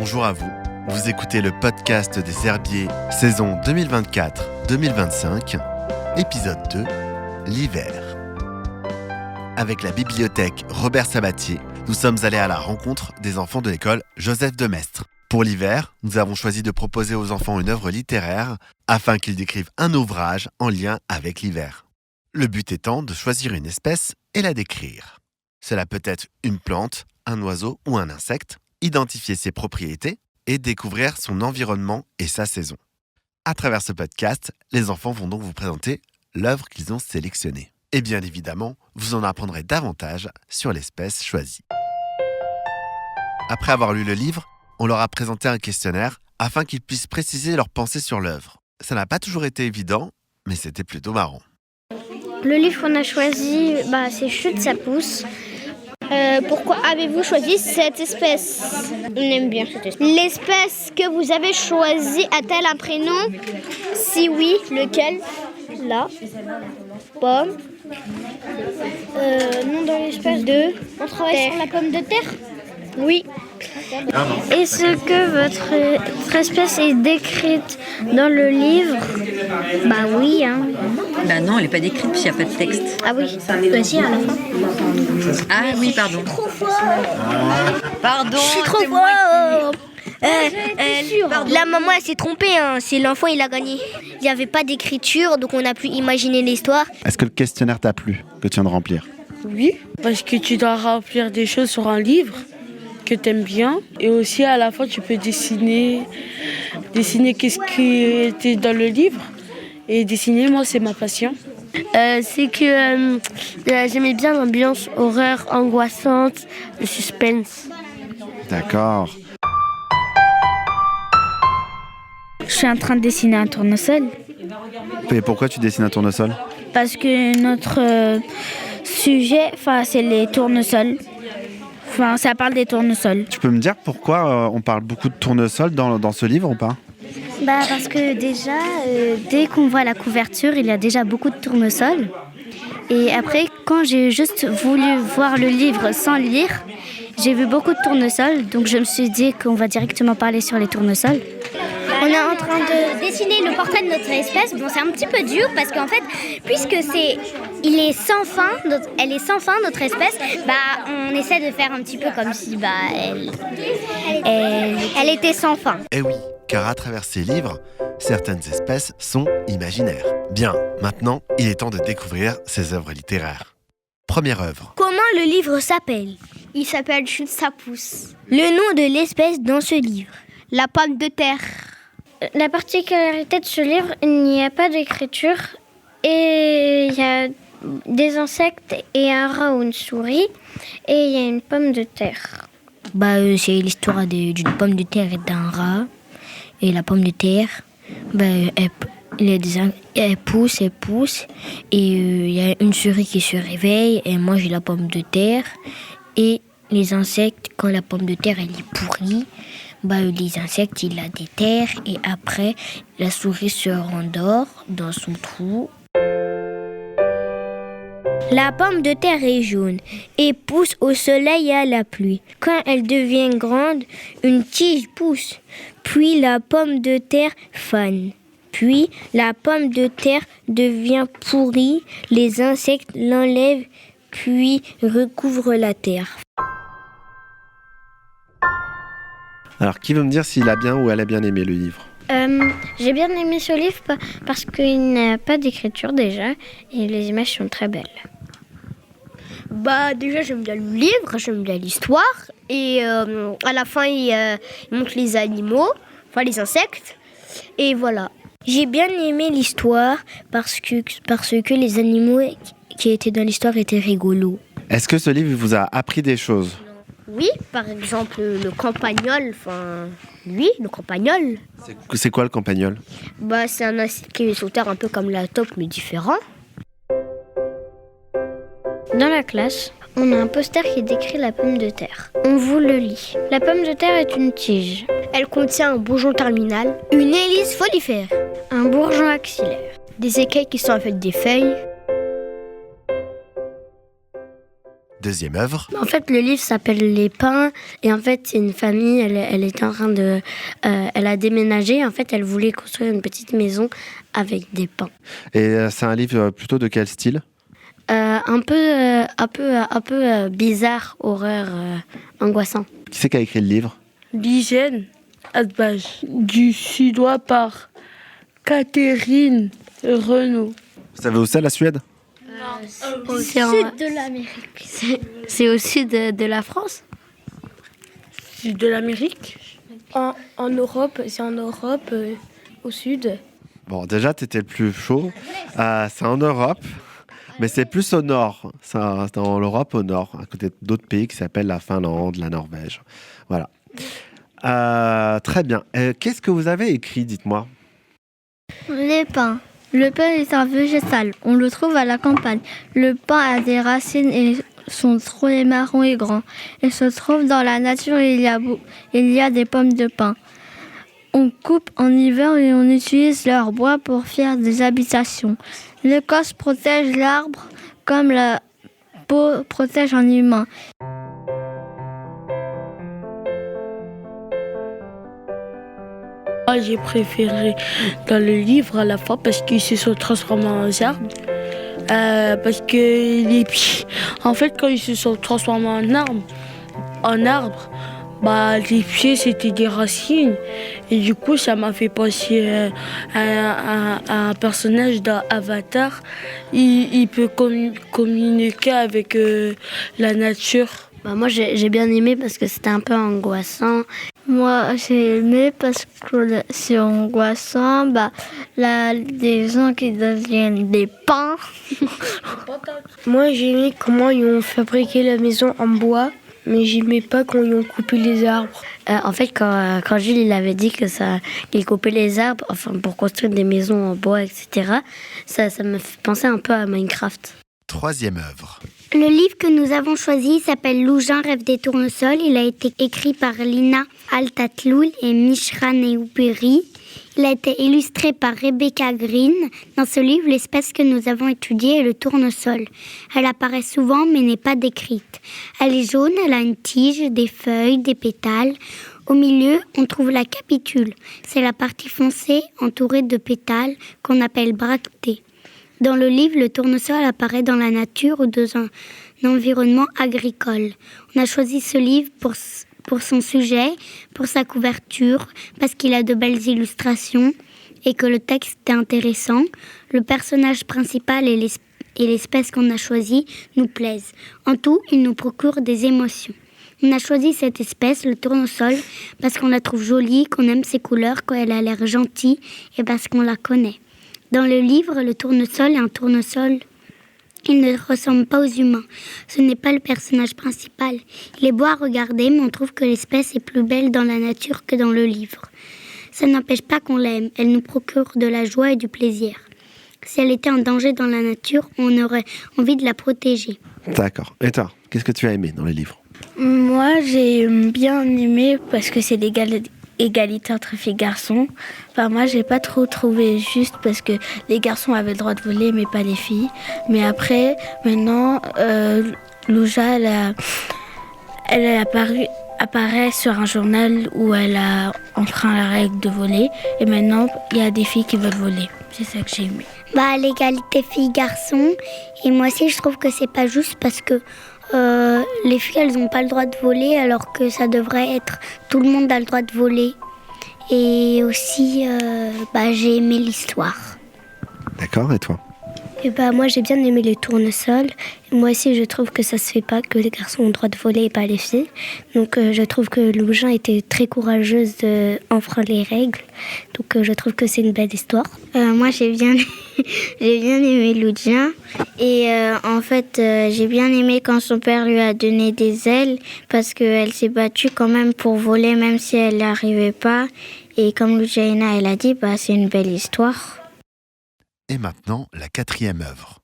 bonjour à vous. Vous écoutez le podcast des Herbiers, saison 2024-2025, épisode 2, l'hiver. Avec la bibliothèque Robert Sabatier, nous sommes allés à la rencontre des enfants de l'école Joseph de Maistre. Pour l'hiver, nous avons choisi de proposer aux enfants une œuvre littéraire afin qu'ils décrivent un ouvrage en lien avec l'hiver. Le but étant de choisir une espèce et la décrire. Cela peut être une plante, un oiseau ou un insecte, identifier ses propriétés et découvrir son environnement et sa saison. À travers ce podcast, les enfants vont donc vous présenter l'œuvre qu'ils ont sélectionnée. Et bien évidemment, vous en apprendrez davantage sur l'espèce choisie. Après avoir lu le livre, on leur a présenté un questionnaire afin qu'ils puissent préciser leurs pensées sur l'œuvre. Ça n'a pas toujours été évident, mais c'était plutôt marrant. Le livre qu'on a choisi, c'est Chute, ça pousse. Pourquoi avez-vous choisi cette espèce? On aime bien cette espèce. L'espèce que vous avez choisie a-t-elle un prénom? Si oui, lequel? Là. Pomme. Nom de l'espèce de... On travaille sur la pomme de terre? Oui. Est-ce que votre espèce est décrite dans le livre? Oui. Non, elle n'est pas décrite puisqu'il n'y a pas de texte. Ah oui. Si, à la fin. Ah oui, pardon. Pardon. Je suis trop fort. La maman elle s'est trompée, c'est l'enfant il a gagné. Il n'y avait pas d'écriture donc on a pu imaginer l'histoire. Est-ce que le questionnaire t'a plu, que tu viens de remplir? Oui, parce que tu dois remplir des choses sur un livre que tu aimes bien. Et aussi à la fois tu peux dessiner qu'est-ce qui était dans le livre. Et dessiner, moi c'est ma passion. C'est que j'aimais bien l'ambiance horreur, angoissante, le suspense. D'accord. Je suis en train de dessiner un tournesol. Et pourquoi tu dessines un tournesol? Parce que notre sujet, c'est les tournesols. Ça parle des tournesols. Tu peux me dire pourquoi on parle beaucoup de tournesol dans ce livre ou pas? Parce que déjà, dès qu'on voit la couverture, il y a déjà beaucoup de tournesols. Et après, quand j'ai juste voulu voir le livre sans lire, j'ai vu beaucoup de tournesols. Donc je me suis dit qu'on va directement parler sur les tournesols. On est en train de dessiner le portrait de notre espèce. Bon, c'est un petit peu dur parce qu'en fait, puisque elle est sans fin, notre espèce, on essaie de faire un petit peu comme si elle était sans fin. Eh oui, car à travers ces livres, certaines espèces sont imaginaires. Bien, maintenant, il est temps de découvrir ces œuvres littéraires. Première œuvre. Comment le livre s'appelle? Il s'appelle Chute, ça pousse. Le nom de l'espèce dans ce livre? La pomme de terre. La particularité de ce livre, il n'y a pas d'écriture et il y a des insectes et un rat ou une souris et il y a une pomme de terre. C'est l'histoire d'une pomme de terre et d'un rat. Et la pomme de terre, elle pousse et il y a une souris qui se réveille et mange la pomme de terre. Et les insectes, quand la pomme de terre elle est pourrie, les insectes ils la déterrent et après la souris se rendort dans son trou. La pomme de terre est jaune et pousse au soleil et à la pluie. Quand elle devient grande, une tige pousse. Puis la pomme de terre fane. Puis la pomme de terre devient pourrie. Les insectes l'enlèvent puis recouvrent la terre. Alors, qui veut me dire s'il a bien ou elle a bien aimé le livre? J'ai bien aimé ce livre parce qu'il n'a pas d'écriture déjà et les images sont très belles. Déjà j'aime bien le livre, j'aime bien l'histoire et à la fin il montre les animaux, les insectes et voilà. J'ai bien aimé l'histoire parce que les animaux qui étaient dans l'histoire étaient rigolos. Est-ce que ce livre vous a appris des choses? Oui, par exemple le campagnol, le campagnol. C'est quoi le campagnol? C'est un insecte qui est sur terre un peu comme la taupe mais différent. Dans la classe, on a un poster qui décrit la pomme de terre. On vous le lit. La pomme de terre est une tige. Elle contient un bourgeon terminal, une hélice folifère, un bourgeon axillaire, des écailles qui sont en fait des feuilles. Deuxième œuvre. En fait, le livre s'appelle Les Pins. Et en fait, c'est une famille, elle était en train de... elle a déménagé. En fait, elle voulait construire une petite maison avec des pins. Et c'est un livre plutôt de quel style ? Un peu bizarre, horreur, angoissant. Qui c'est qui a écrit le livre ? L'hygiène Adbage du Suédois par Catherine Renaud. Vous savez où c'est, la Suède ? Au sud de l'Amérique. C'est au sud de la France. Sud de l'Amérique. En Europe, c'est en Europe, au sud. Bon, déjà, t'étais le plus chaud. C'est en Europe, mais c'est plus au nord. C'est en Europe, au nord, à côté d'autres pays qui s'appellent la Finlande, la Norvège. Voilà. Très bien. Qu'est-ce que vous avez écrit, dites-moi ? Les pins. Le pain est un végétal. On le trouve à la campagne. Le pain a des racines et son tronc est marron et grand. Il se trouve dans la nature et il y a des pommes de pin. On coupe en hiver et on utilise leur bois pour faire des habitations. L'écorce protège l'arbre comme la peau protège un humain. Moi, j'ai préféré dans le livre à la fin parce qu'ils se sont transformés en arbres. Parce que les pieds, en fait, quand ils se sont transformés en arbre, bah, les pieds c'était des racines. Et du coup, ça m'a fait penser à un personnage dans Avatar. Il peut communiquer avec la nature. Bah, moi, j'ai bien aimé parce que c'était un peu angoissant. Moi, j'ai aimé parce que c'est angoissant. Des gens qui deviennent des pins. Moi, j'ai aimé comment ils ont fabriqué la maison en bois, mais j'aimais pas quand ils ont coupé les arbres. En fait, quand Jules il avait dit qu'il coupait les arbres pour construire des maisons en bois, etc., ça me fait penser un peu à Minecraft. Troisième œuvre. Le livre que nous avons choisi s'appelle Loujin rêve des tournesols. Il a été écrit par Lina Altatloul et Mishra Neuperi. Il a été illustré par Rebecca Green. Dans ce livre, l'espèce que nous avons étudiée est le tournesol. Elle apparaît souvent mais n'est pas décrite. Elle est jaune, elle a une tige, des feuilles, des pétales. Au milieu, on trouve la capitule. C'est la partie foncée entourée de pétales qu'on appelle bractées. Dans le livre, le tournesol apparaît dans la nature ou dans un environnement agricole. On a choisi ce livre pour son sujet, pour sa couverture, parce qu'il a de belles illustrations et que le texte est intéressant. Le personnage principal et l'espèce qu'on a choisie nous plaisent. En tout, il nous procure des émotions. On a choisi cette espèce, le tournesol, parce qu'on la trouve jolie, qu'on aime ses couleurs, qu'elle a l'air gentille et parce qu'on la connaît. Dans le livre, le tournesol est un tournesol. Il ne ressemble pas aux humains. Ce n'est pas le personnage principal. Il est beau à regarder, mais on trouve que l'espèce est plus belle dans la nature que dans le livre. Ça n'empêche pas qu'on l'aime. Elle nous procure de la joie et du plaisir. Si elle était en danger dans la nature, on aurait envie de la protéger. D'accord. Et toi, qu'est-ce que tu as aimé dans les livres ? Moi, j'ai bien aimé parce que c'est l'égalité entre filles et garçons. Enfin, moi, j'ai pas trop trouvé juste parce que les garçons avaient le droit de voler, mais pas les filles. Mais après, maintenant, Louja, elle apparaît sur un journal où elle a enfreint la règle de voler. Et maintenant, il y a des filles qui veulent voler. C'est ça que j'ai aimé. L'égalité filles-garçons. Et moi aussi, je trouve que c'est pas juste parce que les filles, elles n'ont pas le droit de voler, alors que ça devrait être tout le monde a le droit de voler. Et aussi, j'ai aimé l'histoire. D'accord, et toi ? Et moi, j'ai bien aimé les tournesols. Moi aussi, je trouve que ça se fait pas, que les garçons ont le droit de voler et pas les filles. Donc, je trouve que Loujin était très courageuse d'enfreindre les règles. Donc, je trouve que c'est une belle histoire. Moi, j'ai bien aimé Loujin. Et en fait, j'ai bien aimé quand son père lui a donné des ailes, parce qu'elle s'est battue quand même pour voler, même si elle n'arrivait pas. Et comme Loujaina, elle a dit, c'est une belle histoire. Et maintenant, la quatrième œuvre.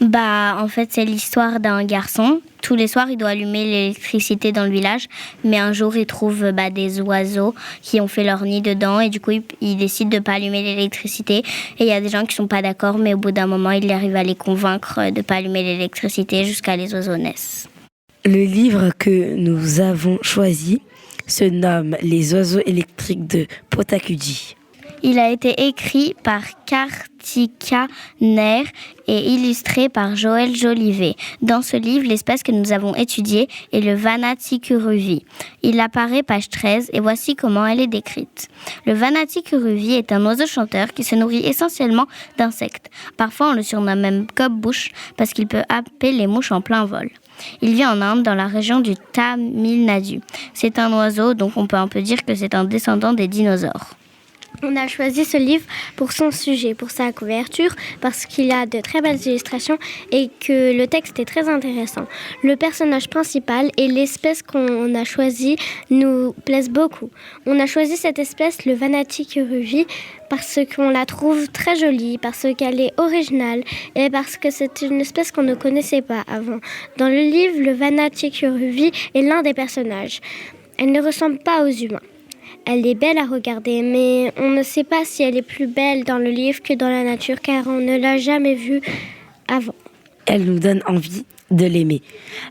En fait, c'est l'histoire d'un garçon. Tous les soirs, il doit allumer l'électricité dans le village. Mais un jour, il trouve des oiseaux qui ont fait leur nid dedans. Et du coup, il décide de ne pas allumer l'électricité. Et il y a des gens qui ne sont pas d'accord. Mais au bout d'un moment, il arrive à les convaincre de ne pas allumer l'électricité jusqu'à les oiseaux naissent. Le livre que nous avons choisi se nomme Les oiseaux électriques de Potakuji. Il a été écrit par Kartika Nair et illustré par Joël Jolivet. Dans ce livre, l'espèce que nous avons étudiée est le Vanaticuruvi. Il apparaît page 13 et voici comment elle est décrite. Le Vanaticuruvi est un oiseau chanteur qui se nourrit essentiellement d'insectes. Parfois, on le surnomme même gobe-bouche parce qu'il peut happer les mouches en plein vol. Il vit en Inde, dans la région du Tamil Nadu. C'est un oiseau, donc on peut un peu dire que c'est un descendant des dinosaures. On a choisi ce livre pour son sujet, pour sa couverture, parce qu'il a de très belles illustrations et que le texte est très intéressant. Le personnage principal et l'espèce qu'on a choisie nous plaisent beaucoup. On a choisi cette espèce, le Vanaticuruvi, parce qu'on la trouve très jolie, parce qu'elle est originale et parce que c'est une espèce qu'on ne connaissait pas avant. Dans le livre, le Vanaticuruvi est l'un des personnages. Elle ne ressemble pas aux humains. Elle est belle à regarder, mais on ne sait pas si elle est plus belle dans le livre que dans la nature, car on ne l'a jamais vue avant. Elle nous donne envie de l'aimer.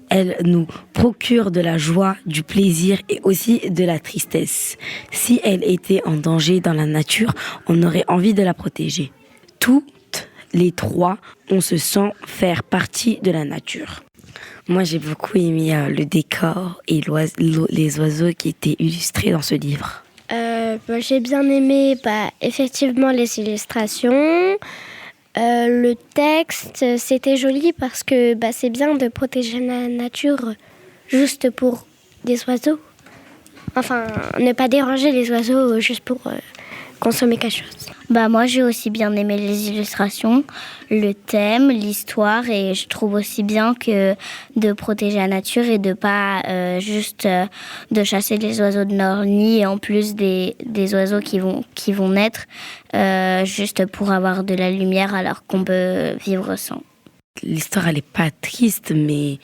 Elle nous procure de la joie, du plaisir et aussi de la tristesse. Si elle était en danger dans la nature, on aurait envie de la protéger. Toutes les trois, on se sent faire partie de la nature. Moi, j'ai beaucoup aimé le décor et les oiseaux qui étaient illustrés dans ce livre. J'ai bien aimé effectivement les illustrations. Le texte, c'était joli parce que c'est bien de protéger la nature juste pour des oiseaux. Enfin, ne pas déranger les oiseaux juste pour consommer quelque chose. Moi, j'ai aussi bien aimé les illustrations, le thème, l'histoire, et je trouve aussi bien que de protéger la nature et de pas juste de chasser les oiseaux de leur nid, et en plus des oiseaux qui vont naître juste pour avoir de la lumière alors qu'on peut vivre sans. L'histoire, elle est pas triste, mais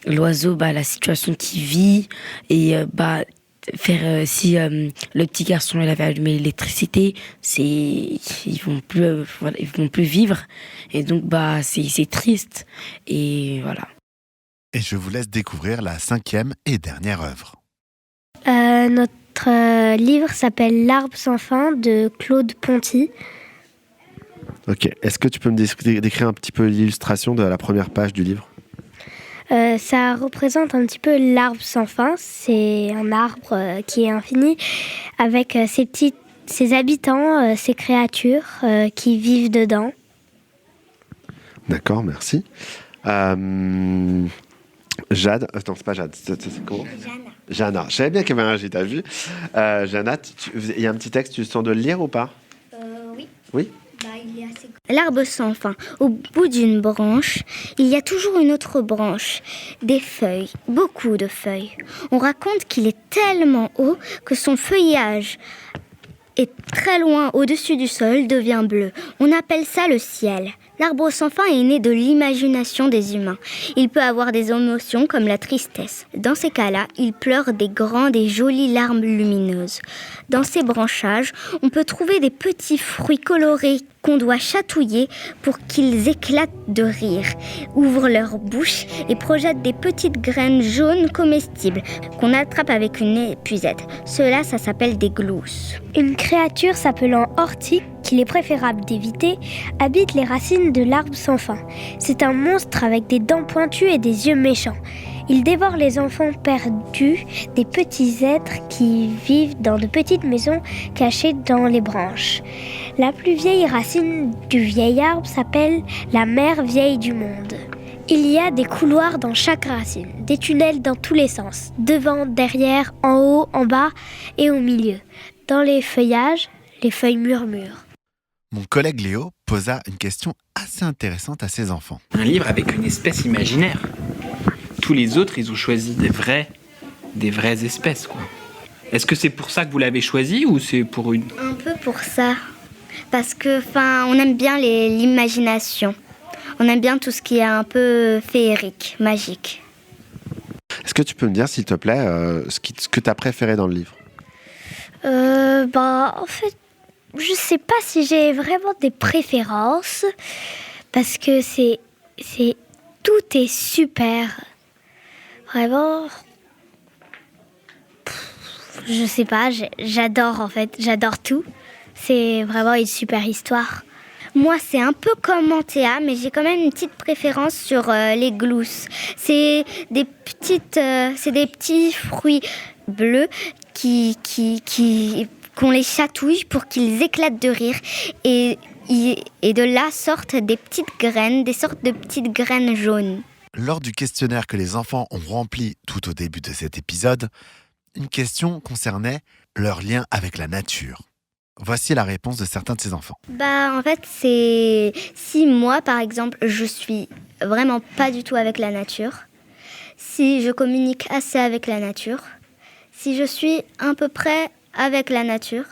l'oiseau, la situation qu'il vit et faire si le petit garçon il avait allumé l'électricité, ils vont plus vivre, et donc c'est triste, et voilà. Et je vous laisse découvrir la 5e et dernière œuvre. Notre livre s'appelle L'arbre sans fin de Claude Ponty. Ok, est-ce que tu peux me décrire un petit peu l'illustration de la première page du livre ? Ça représente un petit peu l'arbre sans fin. C'est un arbre qui est infini avec ses habitants, ses créatures qui vivent dedans. D'accord, merci. Jade, attends, c'est pas Jade, c'est comment ? Jana. Je savais bien qu'il y avait un J, t'as vu ? Jana, il y a un petit texte, tu sens de le lire ou pas ? Oui. Oui ? L'arbre sans fin. Au bout d'une branche, il y a toujours une autre branche. Des feuilles, beaucoup de feuilles. On raconte qu'il est tellement haut que son feuillage est très loin au-dessus du sol, devient bleu. On appelle ça le ciel. L'arbre sans fin est né de l'imagination des humains. Il peut avoir des émotions comme la tristesse. Dans ces cas-là, il pleure des grandes et jolies larmes lumineuses. Dans ces branchages, on peut trouver des petits fruits colorés qu'on doit chatouiller pour qu'ils éclatent de rire, ouvrent leur bouche et projettent des petites graines jaunes comestibles qu'on attrape avec une épuisette. Cela, ça s'appelle des glousses. Une créature s'appelant Ortique, qu'il est préférable d'éviter, habite les racines de l'arbre sans fin. C'est un monstre avec des dents pointues et des yeux méchants. Il dévore les enfants perdus, des petits êtres qui vivent dans de petites maisons cachées dans les branches. La plus vieille racine du vieil arbre s'appelle la mère vieille du monde. Il y a des couloirs dans chaque racine, des tunnels dans tous les sens, devant, derrière, en haut, en bas et au milieu. Dans les feuillages, les feuilles murmurent. Mon collègue Léo posa une question assez intéressante à ses enfants. Un livre avec une espèce imaginaire. Tous les autres, ils ont choisi des vraies espèces, quoi. Est-ce que c'est pour ça que vous l'avez choisi ou c'est pour une... Un peu pour ça. Parce que, on aime bien l'imagination. On aime bien tout ce qui est un peu féerique, magique. Est-ce que tu peux me dire, s'il te plaît, ce que tu as préféré dans le livre? En fait, je sais pas si j'ai vraiment des préférences parce que tout est super. Vraiment, je sais pas, j'adore en fait, j'adore tout. C'est vraiment une super histoire. Moi, c'est un peu comme Antea, mais j'ai quand même une petite préférence sur les glousses. C'est des petits fruits bleus qu'on les chatouille pour qu'ils éclatent de rire. Et de là sortent des sortes de petites graines jaunes. Lors du questionnaire que les enfants ont rempli tout au début de cet épisode, une question concernait leur lien avec la nature. Voici la réponse de certains de ces enfants. En fait, c'est si moi, par exemple, je suis vraiment pas du tout avec la nature, si je communique assez avec la nature, si je suis à peu près avec la nature,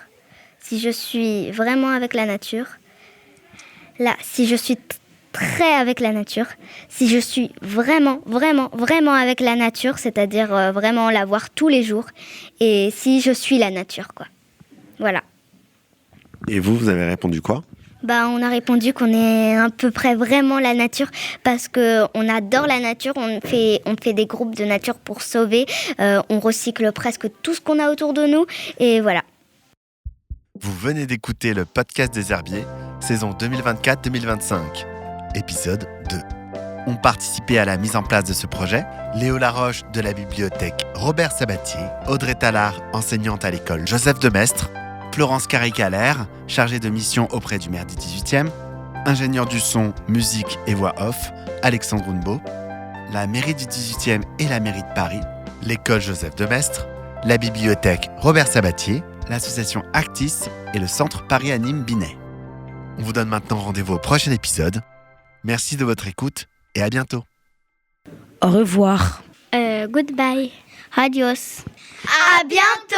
si je suis vraiment avec la nature, là, si je suis très avec la nature, si je suis vraiment, vraiment, vraiment avec la nature, c'est-à-dire vraiment la voir tous les jours, et si je suis la nature, quoi. Voilà. Et vous avez répondu quoi? On a répondu qu'on est à peu près vraiment la nature parce qu'on adore la nature, on fait des groupes de nature pour sauver, on recycle presque tout ce qu'on a autour de nous et voilà. Vous venez d'écouter le podcast des herbiers, saison 2024-2025, épisode 2. Ont participé à la mise en place de ce projet Léo Laroche de la bibliothèque Robert Sabatier, Audrey Tallard, enseignante à l'école Joseph de Maistre, Florence Carré-Caller, chargée de mission auprès du maire du 18e, ingénieur du son, musique et voix off, Alexandre Hounbeau, la mairie du 18e et la mairie de Paris, l'école Joseph de Maistre, la bibliothèque Robert Sabatier, l'association Actis et le centre Paris Anime Binet. On vous donne maintenant rendez-vous au prochain épisode. Merci de votre écoute et à bientôt. Au revoir. Goodbye. Adios. À bientôt.